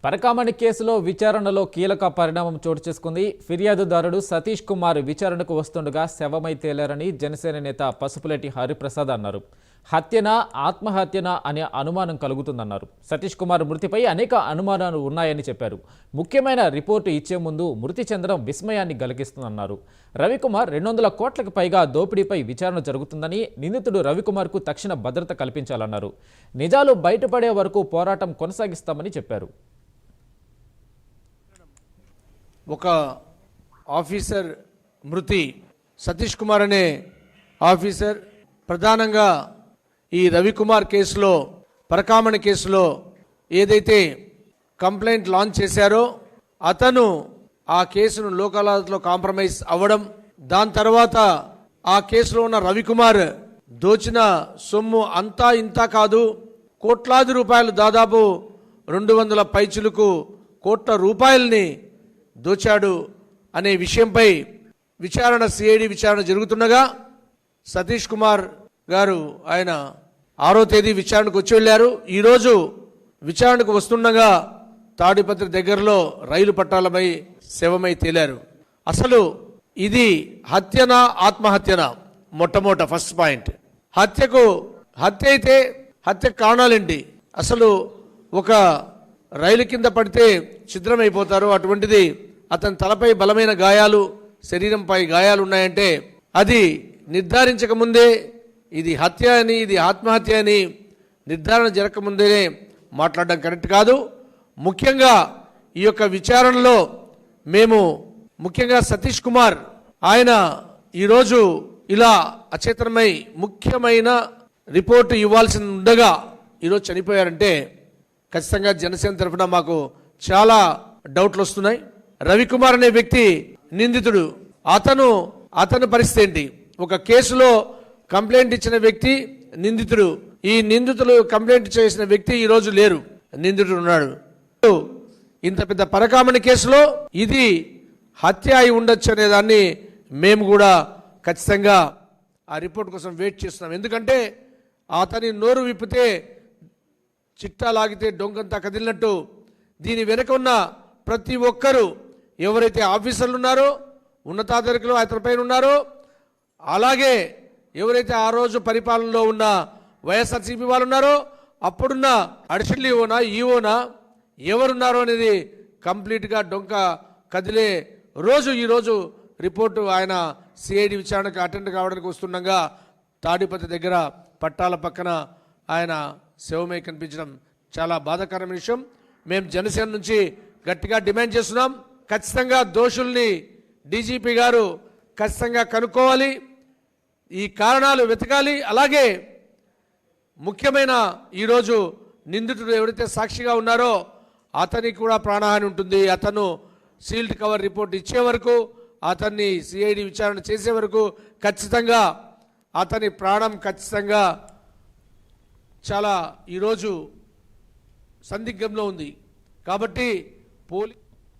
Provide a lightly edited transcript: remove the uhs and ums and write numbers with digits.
పరకామణి కేసులో విచారణలో కీలక పరిణామం చోటు చేసుకుంది. ఫిర్యాదుదారుడు సతీష్ కుమార్ విచారణకు వస్తుండగా శవమై తేలారని జనసేన నేత పసుపులేటి హరిప్రసాద్ అన్నారు. హత్యనా ఆత్మహత్యనా అనే అనుమానం కలుగుతుందన్నారు. సతీష్ కుమార్ మృతిపై అనేక అనుమానాలు ఉన్నాయని చెప్పారు. ముఖ్యమైన రిపోర్టు ఇచ్చే ముందు మృతి చెందడం విస్మయాన్ని కలిగిస్తుందన్నారు. రవికుమార్ 200 కోట్లకు పైగా దోపిడీపై విచారణ జరుగుతుందని, నిందితుడు రవికుమార్కు తక్షణ భద్రత కల్పించాలన్నారు. నిజాలు బయటపడే వరకు పోరాటం కొనసాగిస్తామని చెప్పారు. ఒక ఆఫీసర్ మృతి, సతీష్ కుమార్ అనే ఆఫీసర్ ప్రధానంగా ఈ రవికుమార్ కేసులో, పరకామణి కేసులో ఏదైతే కంప్లైంట్ లాంచ్ చేశారో అతను ఆ కేసును లోక్ అదాలత్లో కాంప్రమైజ్ అవ్వడం, దాని తర్వాత ఆ కేసులో ఉన్న రవికుమార్ దోచిన సొమ్ము అంతా ఇంతా కాదు, కోట్లాది రూపాయలు, దాదాపు 200 పైచులకు కోట్ల రూపాయలని దోచాడు అనే విషయంపై విచారణ, సిఐడి విచారణ జరుగుతుండగా సతీష్ కుమార్ గారు ఆయన 6వ తేదీ విచారణకు వచ్చి వెళ్ళారు. ఈరోజు విచారణకు వస్తుండగా తాడిపత్రి దగ్గరలో రైలు పట్టాలపై శవమై తేలారు. అసలు ఇది హత్యనా ఆత్మహత్యనా? మొట్టమొదట ఫస్ట్ పాయింట్, హత్య అయితే హత్య కారణాలేంటి? అసలు ఒక రైలు కింద పడితే ఛిద్రమైపోతారు, అటువంటిది అతని తలపై బలమైన గాయాలు, శరీరంపై గాయాలు ఉన్నాయంటే అది నిర్ధారించక ముందే ఇది హత్య అని, ఇది ఆత్మహత్య అని నిర్ధారణ జరగకముందే మాట్లాడడం కరెక్ట్ కాదు. ముఖ్యంగా ఈ యొక్క విచారణలో మేము ముఖ్యంగా సతీష్ కుమార్ ఆయన ఈరోజు ఇలా అచేతనమై ముఖ్యమైన రిపోర్టు ఇవ్వాల్సి ఉండగా ఈరోజు చనిపోయారంటే ఖచ్చితంగా జనసేన తరఫున మాకు చాలా డౌట్లు వస్తున్నాయి. రవికుమార్ అనే వ్యక్తి నిందితుడు, అతను పరిస్థితి ఏంటి? ఒక కేసులో కంప్లైంట్ ఇచ్చిన వ్యక్తి నిందితుడు. ఈ నిందితులు కంప్లైంట్ చేసిన వ్యక్తి ఈరోజు లేరు, నిందితుడు ఉన్నాడు. ఇంత పెద్ద పరకామణి కేసులో ఇది హత్య అయి ఉండొచ్చు అనే దాన్ని మేము కూడా ఖచ్చితంగా ఆ రిపోర్ట్ కోసం వెయిట్ చేస్తున్నాం. ఎందుకంటే అతని నోరు విప్పితే చిట్టా లాగితే డొంకంతా కదిలినట్టు దీని వెనుక ఉన్న ప్రతి ఒక్కరూ, ఎవరైతే ఆఫీసర్లు ఉన్నారో, ఉన్నతాధికారులు అతనిపైన ఉన్నారో, అలాగే ఎవరైతే ఆ రోజు పరిపాలనలో ఉన్న వైఎస్ఆర్సీపీ వాళ్ళు ఉన్నారో, అప్పుడున్న అడిషనల్ ఈవోనా ఎవరున్నారో అనేది కంప్లీట్గా డొంక కదిలే రోజు ఈరోజు రిపోర్టు ఆయన సిఐడి విచారణకు అటెండ్ కావడానికి వస్తుండగా తాడిపత్రి దగ్గర పట్టాల పక్కన ఆయన శవమై కనిపించడం చాలా బాధాకరమైన విషయం. మేము జనసేన నుంచి గట్టిగా డిమాండ్ చేస్తున్నాం. ఖచ్చితంగా దోషుల్ని డీజీపీ గారు ఖచ్చితంగా కనుక్కోవాలి, ఈ కారణాలు వెతకాలి. అలాగే ముఖ్యమైన ఈరోజు నిందితుడు ఎవరైతే సాక్షిగా ఉన్నారో అతనికి కూడా ప్రాణహాని ఉంటుంది. అతను సీల్డ్ కవర్ రిపోర్ట్ ఇచ్చే వరకు, అతన్ని సిఐడి విచారణ చేసే వరకు ఖచ్చితంగా అతని ప్రాణం ఖచ్చితంగా చాలా ఈరోజు సందిగ్ధంలో ఉంది. కాబట్టి